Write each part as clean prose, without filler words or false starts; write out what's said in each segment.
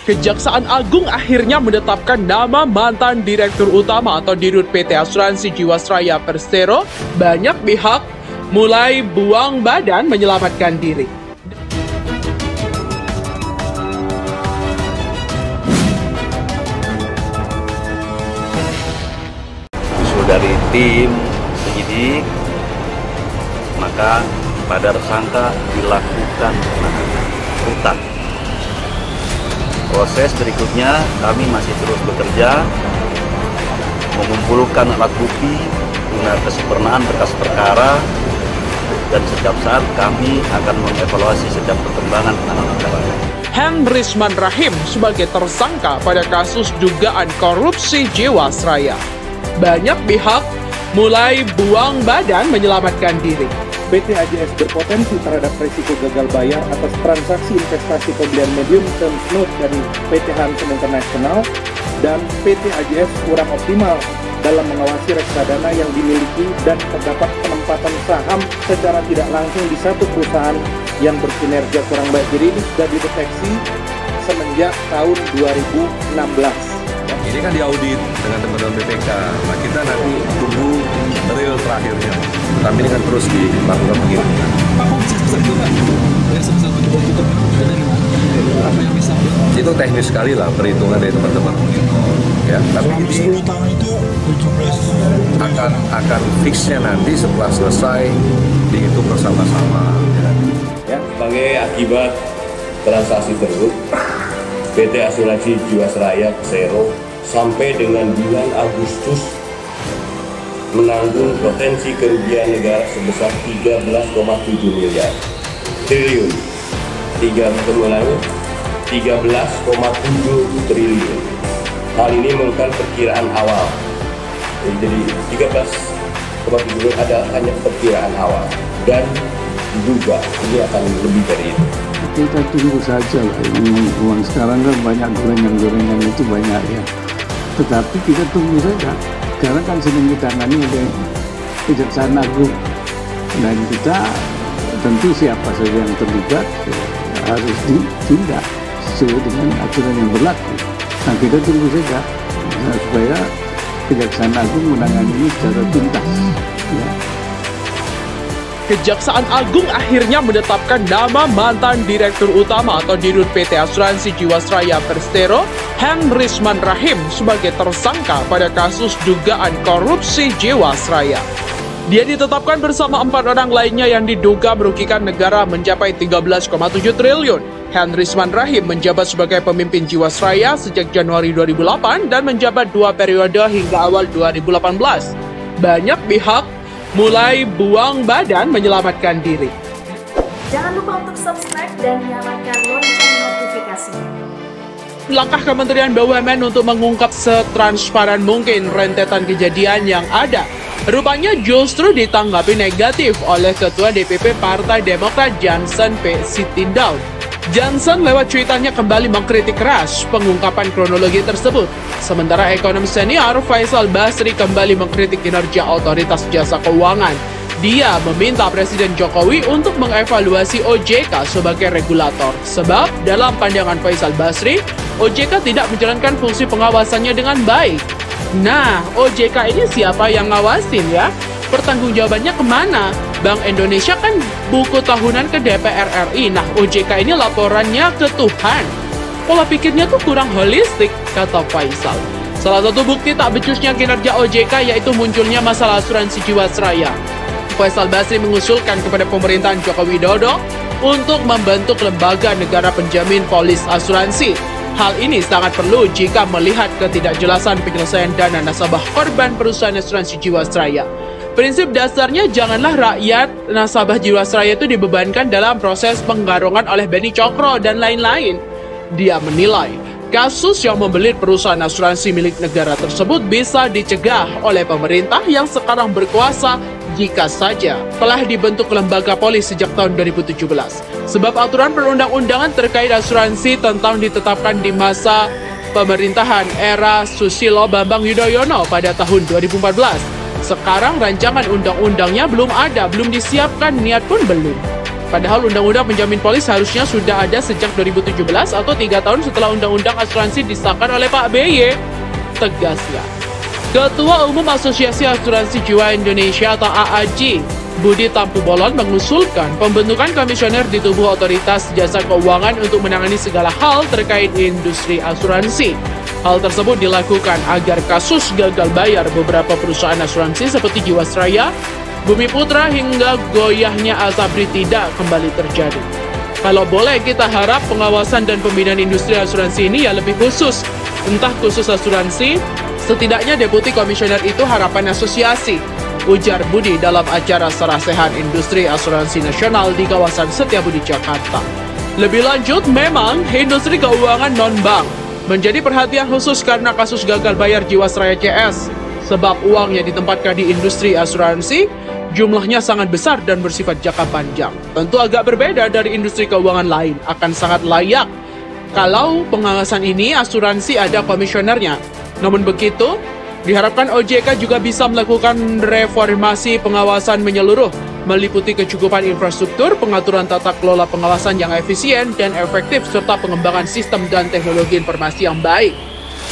Kejaksaan Agung akhirnya menetapkan nama mantan Direktur Utama atau Dirut PT Asuransi Jiwasraya Persero. Banyak pihak mulai buang badan menyelamatkan diri. Usul dari tim penyidik, maka pada tersangka dilakukan rutan. Proses berikutnya kami masih terus bekerja mengumpulkan alat bukti guna kesempurnaan berkas perkara, dan setiap saat kami akan mengevaluasi setiap perkembangan penanganan perkara. Henrisman Rahim sebagai tersangka pada kasus dugaan korupsi Jiwasraya. Banyak pihak mulai buang badan menyelamatkan diri. PT AJS berpotensi terhadap risiko gagal bayar atas transaksi investasi pembelian medium term note dari PT Hansen International, dan PT AJS kurang optimal dalam mengawasi reksadana yang dimiliki dan terdapat penempatan saham secara tidak langsung di satu perusahaan yang berkinerja kurang baik. Jadi ini sudah dideteksi semenjak tahun 2016. Ini kan diaudit dengan teman-teman BPK. Nah, kita nanti tunggu real terakhirnya. Tapi ini kan terus dilakukan penghitungan. Pak, kok bisa sebesar itu, Pak? Dari sebesar itu dari mana? Apa yang bisa? Itu teknis sekali lah perhitungan dari teman-teman. Ya, tapi ini 10 tahun itu 17 akan fixnya nanti setelah selesai dihitung bersama-sama. Ya, sebagai akibat transaksi tersebut, PT Asuransi Jiwasraya Persero sampai dengan bulan Agustus menanggung potensi kerugian negara sebesar 13,7 miliar triliun. 13,7 triliun. Hal ini merupakan perkiraan awal. Jadi 13,7 triliun adalah hanya perkiraan awal, dan diduga ini akan lebih dari itu. Kita tunggu saja lah. Uang sekarang kan banyak, gorengan-gorengan itu banyak ya. Tetapi kita tunggu saja. Sekarang kan sedang ditangani oleh Kejaksaan Agung, dan kita tentu siapa saja yang terlibat harus ditindak sesuai dengan aturan yang berlaku. Nah, kita tunggu saja supaya Kejaksaan Agung menangani ini secara tuntas. Ya. Kejaksaan Agung akhirnya menetapkan nama mantan Direktur Utama atau Dirut PT Asuransi Jiwasraya Persero, Henrisman Rahim sebagai tersangka pada kasus dugaan korupsi Jiwasraya. Dia ditetapkan bersama 4 orang lainnya yang diduga merugikan negara mencapai 13,7 triliun. Henrisman Rahim menjabat sebagai pemimpin Jiwasraya sejak Januari 2008 dan menjabat 2 periode hingga awal 2018. Banyak pihak mulai buang badan menyelamatkan diri. Jangan lupa untuk subscribe dan nyalakan lonceng notifikasi. Langkah Kementerian BUMN untuk mengungkap setransparan mungkin rentetan kejadian yang ada, rupanya justru ditanggapi negatif oleh Ketua DPP Partai Demokrat Johnson P. Sitindaun. Johnson lewat cuitannya kembali mengkritik keras pengungkapan kronologi tersebut. Sementara ekonom senior Faisal Basri kembali mengkritik kinerja Otoritas Jasa Keuangan. Dia meminta Presiden Jokowi untuk mengevaluasi OJK sebagai regulator. Sebab dalam pandangan Faisal Basri, OJK tidak menjalankan fungsi pengawasannya dengan baik. Nah, OJK ini siapa yang ngawasin ya? Pertanggungjawabannya kemana? Bank Indonesia kan buku tahunan ke DPR RI. Nah, OJK ini laporannya ke Tuhan. Pola pikirnya tuh kurang holistik, kata Faisal. Salah satu bukti tak becusnya kinerja OJK yaitu munculnya masalah asuransi Jiwasraya. Faisal Basri mengusulkan kepada pemerintahan Joko Widodo untuk membentuk lembaga negara penjamin polis asuransi. Hal ini sangat perlu jika melihat ketidakjelasan penyelesaian dana nasabah korban perusahaan asuransi Jiwasraya. Prinsip dasarnya janganlah rakyat nasabah Jiwasraya itu dibebankan dalam proses penggarungan oleh Beni Cokro dan lain-lain. Dia menilai kasus yang membelit perusahaan asuransi milik negara tersebut bisa dicegah oleh pemerintah yang sekarang berkuasa jika saja telah dibentuk lembaga polis sejak tahun 2017. Sebab aturan perundang-undangan terkait asuransi tentang ditetapkan di masa pemerintahan era Susilo Bambang Yudhoyono pada tahun 2014. Sekarang rancangan undang-undangnya belum ada, belum disiapkan, niat pun belum. Padahal Undang-Undang Penjamin Polis harusnya sudah ada sejak 2017 atau 3 tahun setelah Undang-Undang Asuransi disahkan oleh Pak BY, tegasnya. Ketua Umum Asosiasi Asuransi Jiwa Indonesia atau AAJ, Budi Tampu Bolon mengusulkan pembentukan komisioner di tubuh Otoritas Jasa Keuangan untuk menangani segala hal terkait industri asuransi. Hal tersebut dilakukan agar kasus gagal bayar beberapa perusahaan asuransi seperti Jiwasraya, Bumi Putra hingga goyahnya Asabri tidak kembali terjadi. Kalau boleh kita harap pengawasan dan pembinaan industri asuransi ini ya lebih khusus. Entah khusus asuransi, setidaknya Deputi Komisioner itu harapan asosiasi, ujar Budi dalam acara Sarasehan Industri Asuransi Nasional di kawasan Setiabudi, Jakarta. Lebih lanjut, memang industri keuangan non-bank menjadi perhatian khusus karena kasus gagal bayar Jiwasraya CS. Sebab uang yang ditempatkan di industri asuransi jumlahnya sangat besar dan bersifat jangka panjang. Tentu agak berbeda dari industri keuangan lain, akan sangat layak kalau pengawasan ini asuransi ada komisionernya. Namun begitu, diharapkan OJK juga bisa melakukan reformasi pengawasan menyeluruh, meliputi kecukupan infrastruktur, pengaturan tata kelola pengawasan yang efisien dan efektif, serta pengembangan sistem dan teknologi informasi yang baik.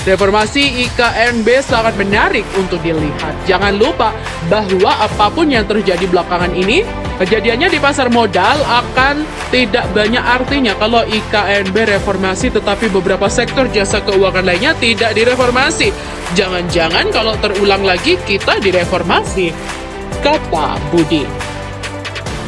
Reformasi IKNB sangat menarik untuk dilihat. Jangan lupa bahwa apapun yang terjadi belakangan ini, kejadiannya di pasar modal akan tidak banyak artinya kalau IKNB reformasi tetapi beberapa sektor jasa keuangan lainnya tidak direformasi. Jangan-jangan kalau terulang lagi kita direformasi, kata Budi.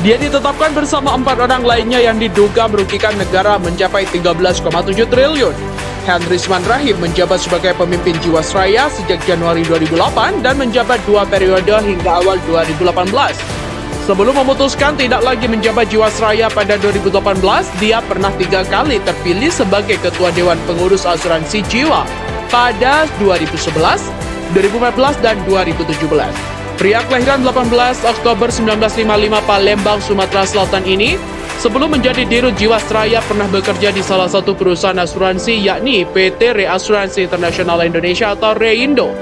Dia ditetapkan bersama 4 orang lainnya yang diduga merugikan negara mencapai 13,7 triliun. Henrisman Rahim menjabat sebagai pemimpin Jiwasraya sejak Januari 2008 dan menjabat 2 periode hingga awal 2018. Sebelum memutuskan tidak lagi menjabat Jiwasraya pada 2018, dia pernah 3 kali terpilih sebagai Ketua Dewan Pengurus Asuransi Jiwa pada 2011, 2014, dan 2017. Pria kelahiran 18 Oktober 1955 Palembang, Sumatera Selatan ini, sebelum menjadi Dirut Jiwasraya pernah bekerja di salah satu perusahaan asuransi yakni PT Reasuransi Internasional Indonesia atau Reindo.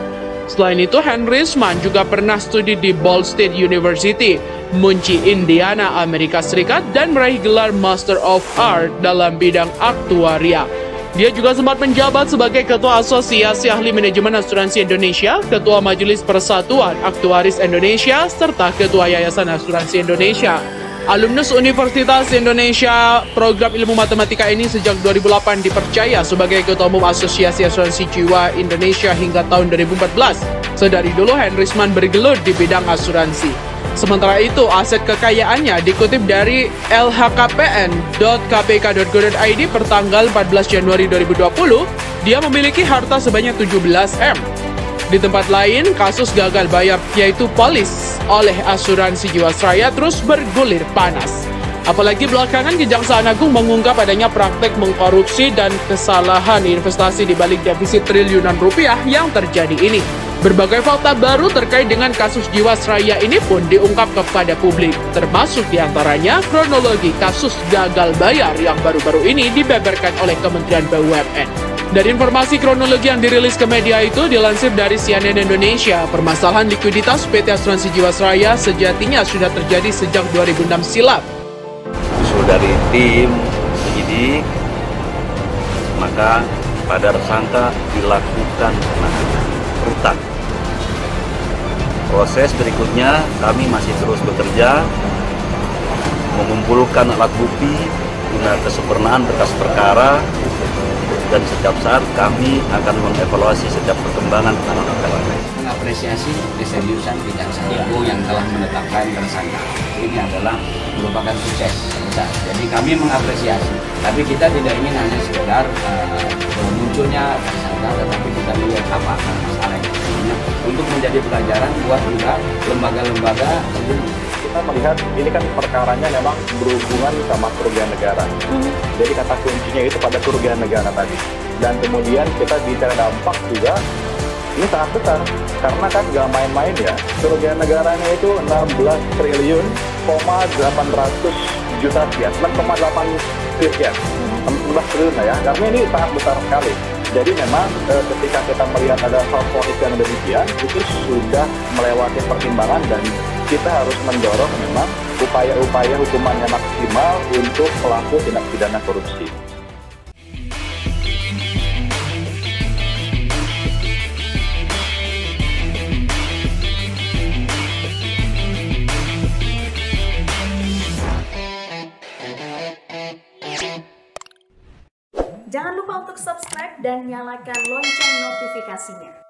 Selain itu, Henrisman juga pernah studi di Ball State University, Muncie, Indiana, Amerika Serikat, dan meraih gelar Master of Art dalam bidang aktuaria. Dia juga sempat menjabat sebagai Ketua Asosiasi Ahli Manajemen Asuransi Indonesia, Ketua Majelis Persatuan Aktuaris Indonesia, serta Ketua Yayasan Asuransi Indonesia. Alumnus Universitas Indonesia program ilmu matematika ini sejak 2008 dipercaya sebagai Ketua Umum Asosiasi Asuransi Jiwa Indonesia hingga tahun 2014. Sedari dulu Henrisman bergelut di bidang asuransi. Sementara itu, aset kekayaannya dikutip dari lhkpn.kpk.go.id per tanggal 14 Januari 2020, dia memiliki harta sebanyak 17 M. Di tempat lain, kasus gagal bayar yaitu polis oleh asuransi Jiwasraya terus bergulir panas. Apalagi belakangan Kejaksaan Agung mengungkap adanya praktek mengkorupsi dan kesalahan investasi di balik defisit triliunan rupiah yang terjadi ini. Berbagai fakta baru terkait dengan kasus Jiwasraya ini pun diungkap kepada publik, termasuk diantaranya kronologi kasus gagal bayar yang baru-baru ini dibeberkan oleh Kementerian BUMN. Dari informasi kronologi yang dirilis ke media itu dilansir dari CNN Indonesia, permasalahan likuiditas PT Asuransi Jiwasraya sejatinya sudah terjadi sejak 2006 silam. Usul dari tim penyidik, maka pada tersangka dilakukan penahanan rutan. Proses berikutnya kami masih terus bekerja mengumpulkan alat bukti guna kesempurnaan berkas perkara, dan setiap saat kami akan mengevaluasi setiap perkembangan penanganan perkara. Mengapresiasi keseriusan Kejaksaan Agung yang telah menetapkan tersangka. Ini adalah merupakan sukses besar. Jadi kami mengapresiasi, tapi kita tidak ingin hanya sekedar munculnya tersangka, tetapi kita melihat apa masalahnya untuk menjadi pelajaran buat juga lembaga-lembaga. Kita melihat ini kan perkaranya memang berhubungan sama kerugian negara. Jadi kata kuncinya itu pada kerugian negara tadi. Dan kemudian kita bicara dampak juga, ini sangat besar. Karena kan gak main-main ya. Kerugian negaranya itu 16 triliun, 800 juta sekian. 6,8 sekian. 16 triliun ya. Karena ini sangat besar sekali. Jadi memang ketika kita melihat ada hal ponis yang demikian, itu sudah melewati pertimbangan dan kita harus mendorong memang upaya-upaya hukuman yang maksimal untuk pelaku tindak pidana korupsi. Jangan lupa untuk subscribe dan nyalakan lonceng notifikasinya.